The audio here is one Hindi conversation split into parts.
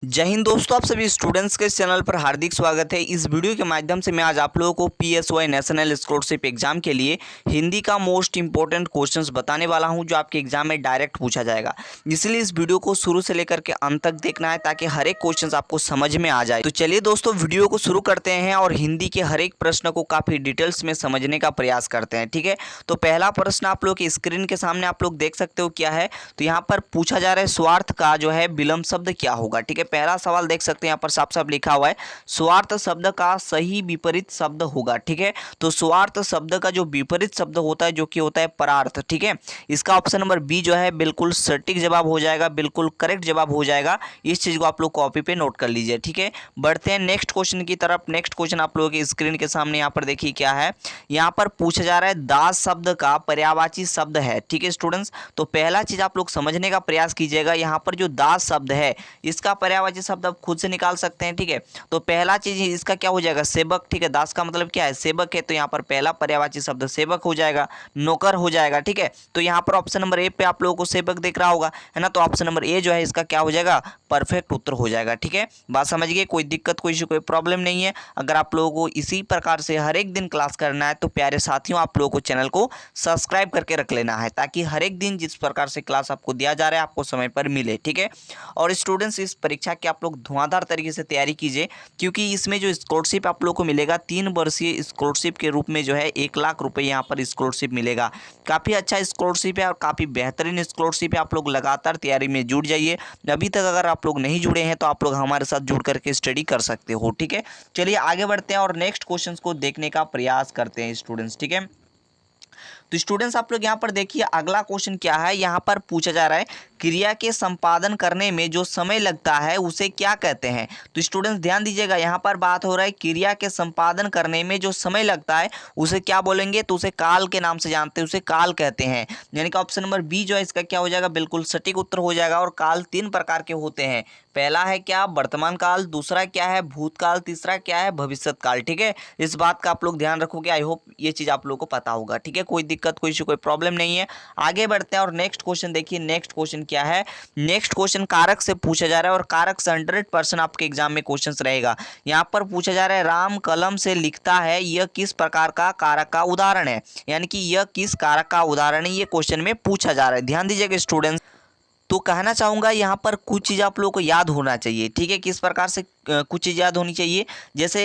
जय हिंद दोस्तों, आप सभी स्टूडेंट्स के इस चैनल पर हार्दिक स्वागत है। इस वीडियो के माध्यम से मैं आज आप लोगों को पीएसवाई नेशनल स्कॉलरशिप एग्जाम के लिए हिंदी का मोस्ट इंपॉर्टेंट क्वेश्चंस बताने वाला हूं, जो आपके एग्जाम में डायरेक्ट पूछा जाएगा। इसलिए इस वीडियो को शुरू से लेकर के अंत तक देखना है ताकि हर एक क्वेश्चन आपको समझ में आ जाए। तो चलिए दोस्तों, वीडियो को शुरू करते हैं और हिंदी के हर एक प्रश्न को काफ़ी डिटेल्स में समझने का प्रयास करते हैं। ठीक है, तो पहला प्रश्न आप लोग की स्क्रीन के सामने आप लोग देख सकते हो क्या है। तो यहाँ पर पूछा जा रहा है स्वार्थ का जो है विलंब शब्द क्या होगा। ठीक है, पहला सवाल देख सकते हैं यहाँ पर साफ साफ लिखा हुआ है स्वार्थ शब्द का सही विपरीत शब्द होगा। ठीक है, तो स्वार्थ शब्द का जो विपरीत शब्द होता है जो कि होता है परार्थ। ठीक है, इसका ऑप्शन नंबर बी जो है बिल्कुल सटीक जवाब हो जाएगा, बिल्कुल करेक्ट जवाब हो जाएगा। इस चीज को आप लोग कॉपी पे नोट कर लीजिए। ठीक है, बढ़ते हैं नेक्स्ट क्वेश्चन की तरफ। नेक्स्ट क्वेश्चन आप लोगों की स्क्रीन के सामने यहाँ पर देखिए क्या है। यहाँ पर पूछा जा रहा है दास शब्द का पर्यायवाची शब्द है। ठीक है स्टूडेंट्स, तो पहला चीज आप लोग समझने का प्रयास कीजिएगा। यहाँ पर जो दास शब्द है इसका पर्यायवाची शब्द आप खुद से निकाल सकते हैं। ठीक है, तो पहला चीज इसका क्या हो जाएगा, सेवक। ठीक है, दास का मतलब क्या है, सेवक है, तो यहाँ पर पहला पर्यायवाची शब्द सेवक हो जाएगा, नौकर हो जाएगा। ठीक है, तो यहाँ पर ऑप्शन नंबर ए पे आप लोगों को सेवक दिख रहा होगा, है ना, तो ऑप्शन नंबर ए जो है इसका क्या हो जाएगा, परफेक्ट उत्तर हो जाएगा। ठीक है, बात समझ गए, कोई दिक्कत कोई इशू कोई प्रॉब्लम नहीं है। अगर आप लोगों को इसी प्रकार से हर एक दिन क्लास करना है तो प्यारे साथियों आप लोगों को चैनल को सब्सक्राइब करके रख लेना है, ताकि हर एक दिन जिस प्रकार से क्लास आपको दिया जा रहा है आपको समय पर मिले। ठीक है, और स्टूडेंट्स इस परीक्षा की आप लोग धुआंधार तरीके से तैयारी कीजिए, क्योंकि इसमें जो स्कॉलरशिप आप लोग को मिलेगा 3 वर्षीय स्कॉलरशिप के रूप में जो है 1 लाख रुपए यहाँ पर स्कॉलरशिप मिलेगा। काफ़ी अच्छा स्कॉलरशिप है और काफ़ी बेहतरीन स्कॉलरशिप है। आप लोग लगातार तैयारी में जुट जाइए। अभी तक अगर आप लोग नहीं जुड़े हैं तो आप लोग हमारे साथ जुड़ करके स्टडी कर सकते हो। ठीक है, चलिए आगे बढ़ते हैं और नेक्स्ट क्वेश्चन को देखने का प्रयास करते हैं स्टूडेंट्स। ठीक है, तो स्टूडेंट्स आप लोग यहाँ पर देखिए अगला क्वेश्चन क्या है। यहाँ पर पूछा जा रहा है क्रिया के संपादन करने में जो समय लगता है उसे क्या कहते हैं। तो स्टूडेंट्स ध्यान दीजिएगा, यहाँ पर बात हो रहा है क्रिया के संपादन करने में जो समय लगता है उसे क्या बोलेंगे, तो उसे काल के नाम से जानते हैं, उसे काल कहते हैं। यानी कि ऑप्शन नंबर बी जो है इसका क्या हो जाएगा, बिल्कुल सटीक उत्तर हो जाएगा। और काल 3 प्रकार के होते हैं। पहला है क्या, वर्तमान काल, दूसरा क्या है भूतकाल, तीसरा क्या है भविष्यत काल। ठीक है, इस बात का आप लोग ध्यान रखोगे। आई होप ये चीज आप लोगों को पता होगा। ठीक है, कोई दिक्कत कोई इशू कोई प्रॉब्लम नहीं है। आगे बढ़ते हैं और नेक्स्ट क्वेश्चन देखिए। नेक्स्ट क्वेश्चन क्या है, नेक्स्ट क्वेश्चन कारक से पूछा जा रहा है और कारक से 100% आपके एग्जाम में क्वेश्चन रहेगा। यहाँ पर पूछा जा रहा है राम कलम से लिखता है, यह किस प्रकार का कारक का उदाहरण है। यानी कि यह किस कारक का उदाहरण है, ये क्वेश्चन में पूछा जा रहा है। ध्यान दीजिएगा स्टूडेंट्स, तो कहना चाहूंगा यहाँ पर कुछ चीज़ आप लोगों को याद होना चाहिए। ठीक है, किस प्रकार से कुछ चीज़ याद होनी चाहिए, जैसे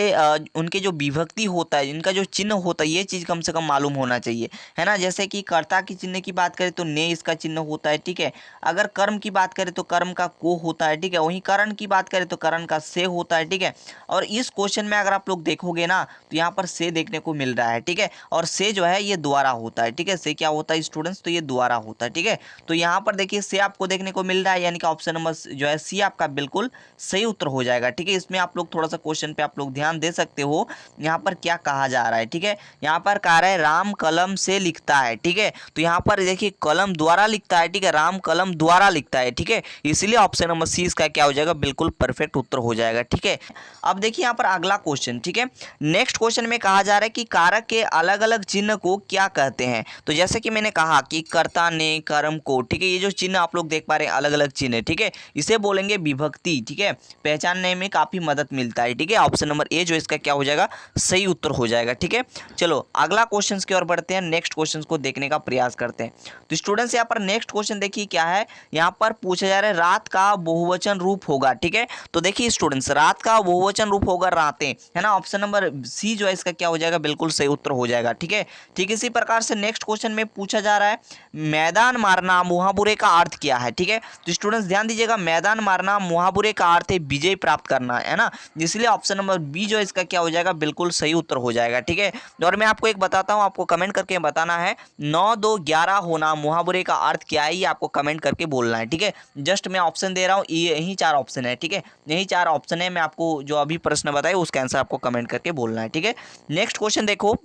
उनके जो विभक्ति होता है, इनका जो चिन्ह होता है, ये चीज़ कम से कम मालूम होना चाहिए, है ना। जैसे कि कर्ता की चिन्ह की बात करें तो ने इसका चिन्ह होता है। ठीक है, अगर कर्म की बात करें तो कर्म का को होता है। ठीक है, वहीं करण की बात करें तो करण का से होता है। ठीक है, और इस क्वेश्चन में अगर आप लोग देखोगे ना तो यहाँ पर से देखने को मिल रहा है। ठीक है, और से जो है ये द्वारा होता है। ठीक है, से क्या होता है स्टूडेंट्स, तो ये द्वारा होता है। ठीक है, तो यहाँ पर देखिए से आपको देखने को मिल रहा है, यानी कि ऑप्शन नंबर जो है सी आपका बिल्कुल सही उत्तर हो जाएगा। ठीक है, इसमें आप लोग थोड़ा सा क्वेश्चन पे आप लोग ध्यान दे सकते हो। यहाँ पर क्या कहा जा रहा है, ठीक है, यहाँ पर कह रहा है राम कलम से लिखता है। ठीक है, तो यहाँ पर देखिए कलम द्वारा लिखता है। ठीक है, राम कलम द्वारा लिखता है। ठीक है, इसलिए ऑप्शन नंबर सी इसका क्या हो जाएगा, बिल्कुल परफेक्ट उत्तर हो जाएगा। ठीक है, अब देखिए यहाँ पर अगला क्वेश्चन। ठीक है, नेक्स्ट क्वेश्चन में कहा जा रहा है कि कारक के अलग अलग चिन्ह को क्या कहते हैं। तो जैसे कि मैंने कहा कि कर्ता ने कर्म को, ठीक है, ये जो चिन्ह आप लोग देख पा रहे हैं अलग अलग चिन्ह, ठीक है, इसे बोलेंगे विभक्ति। ठीक है, पहचानने में काफी मदद मिलता है। ठीक है, ऑप्शन नंबर ए जो इसका क्या हो जाएगा, सही उत्तर हो जाएगा। ठीक है, चलो अगला क्वेश्चन की ओर बढ़ते हैं, नेक्स्ट क्वेश्चन को देखने का प्रयास करते हैं। तो स्टूडेंट्स यहाँ पर नेक्स्ट क्वेश्चन देखिए क्या है। यहाँ पर पूछा जा रहा है रात का बहुवचन रूप होगा। ठीक है, तो देखिए स्टूडेंट्स रात का बहुवचन रूप होगा रातें, है ना, ऑप्शन नंबर सी जो है इसका क्या हो जाएगा, बिल्कुल सही उत्तर हो जाएगा। ठीक है, ठीक इसी प्रकार से नेक्स्ट क्वेश्चन में पूछा जा रहा है मैदान मारना मुहावरे का अर्थ क्या है। ठीक है, तो स्टूडेंट्स ध्यान दीजिएगा, मैदान मारना मुहावरे का अर्थ है विजय प्राप्त करना, है ना, इसलिए ऑप्शन नंबर बी जो है इसका क्या हो जाएगा, बिल्कुल सही उत्तर हो जाएगा। ठीक है, और मैं आपको एक बताता हूं, आपको कमेंट करके बताना है 9 2 11 होना मुहावरे का अर्थ क्या है, ये आपको कमेंट करके बोलना है। ठीक है, जस्ट मैं ऑप्शन दे रहा हूँ, यही 4 ऑप्शन है। ठीक है, यही 4 ऑप्शन है, मैं आपको जो अभी प्रश्न बताया उसका आंसर आपको कमेंट करके बोलना है। ठीक है, नेक्स्ट क्वेश्चन देखो।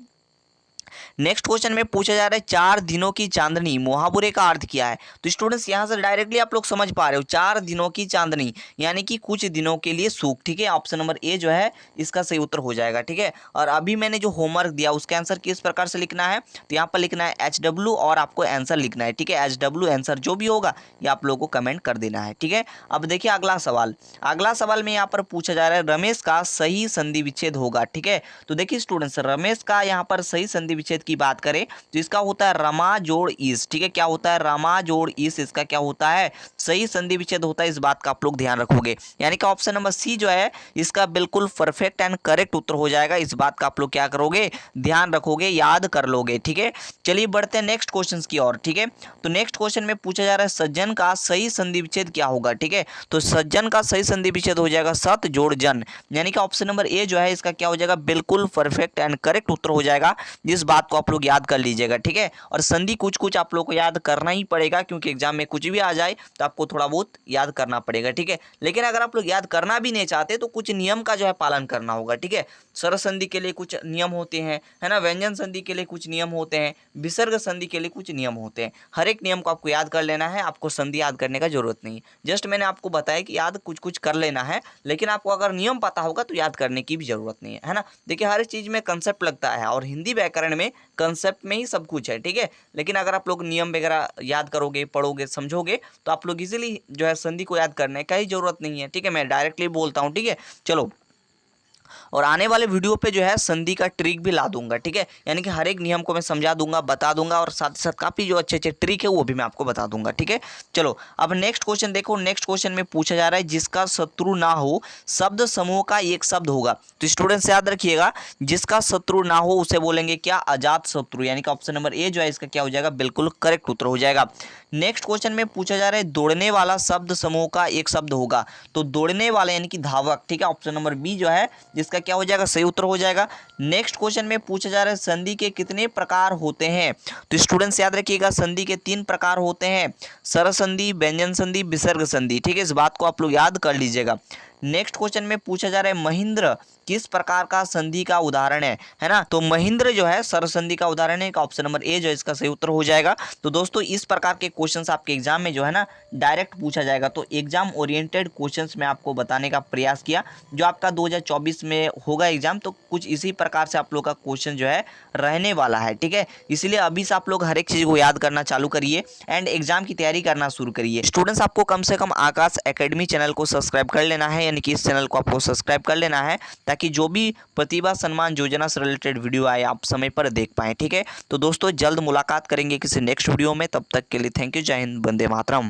नेक्स्ट क्वेश्चन में पूछा जा रहा है 4 दिनों की चांदनी मुहावरे का अर्थ क्या है। तो स्टूडेंट्स यहाँ से डायरेक्टली आप लोग समझ पा रहे हो, 4 दिनों की चांदनी यानी कि कुछ दिनों के लिए सुख। ठीक है, ऑप्शन नंबर ए जो है इसका सही उत्तर हो जाएगा। ठीक है, और अभी मैंने जो होमवर्क दिया उसका आंसर किस प्रकार से लिखना है, तो यहाँ पर लिखना है HW और आपको आंसर लिखना है। ठीक है, HW आंसर जो भी होगा ये आप लोगों को कमेंट कर देना है। ठीक है, अब देखिए अगला सवाल। अगला सवाल में यहाँ पर पूछा जा रहा है रमेश का सही संधि विच्छेद होगा। ठीक है, तो देखिए स्टूडेंट्स, रमेश का यहाँ पर सही संधि विच्छेद की बात करें तो इसका होता है रमा जोड़ ईस। ठीक है, क्या होता है, रमा जोड़ ईस, इसका क्या होता है, सही संधि विच्छेद होता है। इस बात का आप लोग ध्यान रखोगे, यानी कि ऑप्शन नंबर सी जो है इसका बिल्कुल परफेक्ट एंड करेक्ट उत्तर हो जाएगा। इस बात का आप लोग क्या करोगे, ध्यान रखोगे, याद कर लोगे। ठीक है, चलिए बढ़ते हैं नेक्स्ट क्वेश्चन की ओर। ठीक है, तो नेक्स्ट क्वेश्चन में पूछा जा रहा है सज्जन का सही संधि विच्छेद क्या होगा। ठीक है, तो सज्जन का सही संधि विच्छेद हो जाएगा सत जोड़ जन, यानी कि ऑप्शन नंबर ए जो है इसका क्या हो जाएगा, बिल्कुल परफेक्ट एंड करेक्ट उत्तर हो जाएगा। जिस बात को आप लोग याद कर लीजिएगा। ठीक है, और संधि कुछ कुछ आप लोग को याद करना ही पड़ेगा, क्योंकि एग्जाम में कुछ भी आ जाए तो आपको थोड़ा बहुत याद करना पड़ेगा। ठीक है, लेकिन अगर आप लोग याद करना भी नहीं चाहते तो कुछ नियम का जो है पालन करना होगा। ठीक है, स्वर संधि के लिए कुछ नियम होते हैं, है ना, व्यंजन संधि के लिए कुछ नियम होते हैं, विसर्ग संधि के लिए कुछ नियम होते हैं। हर एक नियम को आपको याद कर लेना है, आपको संधि याद करने का जरूरत नहीं है। जस्ट मैंने आपको बताया कि याद कुछ कुछ कर लेना है, लेकिन आपको अगर नियम पता होगा तो याद करने की भी जरूरत नहीं है ना। देखिए हर चीज में कंसेप्ट लगता है और हिंदी व्याकरण में कंसेप्ट में ही सब कुछ है। ठीक है, लेकिन अगर आप लोग नियम वगैरह याद करोगे, पढ़ोगे, समझोगे तो आप लोग इजीली जो है संधि को याद करने का ही जरूरत नहीं है। ठीक है, मैं डायरेक्टली बोलता हूँ। ठीक है, चलो, और आने वाले वीडियो पे जो है संधि का ट्रिक भी ला दूंगा। ठीक है, यानी कि हर एक नियम को मैं समझा दूंगा, बता दूंगा, और साथ ही साथ काफी जो अच्छे अच्छे ट्रिक है वो भी मैं आपको बता दूंगा। ठीक है, चलो अब नेक्स्ट क्वेश्चन देखो। नेक्स्ट क्वेश्चन में पूछा जा रहा है जिसका शत्रु ना हो शब्द समूह का एक शब्द होगा। तो स्टूडेंट्स याद रखिएगा, जिसका शत्रु ना हो उसे बोलेंगे क्या, अजात शत्रु, यानी कि ऑप्शन नंबर ए जो है इसका क्या हो जाएगा, बिल्कुल करेक्ट उत्तर हो जाएगा। नेक्स्ट क्वेश्चन में पूछा जा रहा है दौड़ने वाला शब्द समूह का एक शब्द होगा। तो दौड़ने वाला यानी कि धावक। ठीक है, ऑप्शन नंबर बी जो है जिसका क्या हो जाएगा, सही उत्तर हो जाएगा। नेक्स्ट क्वेश्चन में पूछा जा रहा है संधि के कितने प्रकार होते हैं। तो स्टूडेंट्स याद रखिएगा, संधि के 3 प्रकार होते हैं, स्वर संधि, व्यंजन संधि, विसर्ग संधि। ठीक है, इस बात को आप लोग याद कर लीजिएगा। नेक्स्ट क्वेश्चन में पूछा जा रहा है महेंद्र किस प्रकार का संधि का उदाहरण है ना। तो महेंद्र जो है स्वर संधि का उदाहरण है, ऑप्शन नंबर ए जो है इसका सही उत्तर हो जाएगा। तो दोस्तों इस प्रकार के क्वेश्चंस आपके एग्जाम में जो है ना डायरेक्ट पूछा जाएगा। तो एग्जाम ओरिएंटेड क्वेश्चंस में आपको बताने का प्रयास किया, जो आपका 2024 में होगा एग्जाम, तो कुछ इसी प्रकार से आप लोग का क्वेश्चन जो है रहने वाला है। ठीक है, इसलिए अभी से आप लोग हर एक चीज को याद करना चालू करिए एंड एग्जाम की तैयारी करना शुरू करिए। स्टूडेंट्स आपको कम से कम आकाश एकेडमी चैनल को सब्सक्राइब कर लेना है, यानी कि इस चैनल को आपको सब्सक्राइब कर लेना है, ताकि जो भी प्रतिभा सम्मान योजना से रिलेटेड वीडियो आए आप समय पर देख पाएं। ठीक है, तो दोस्तों जल्द मुलाकात करेंगे किसी नेक्स्ट वीडियो में, तब तक के लिए थैंक यू, जय हिंद, वंदे मातरम।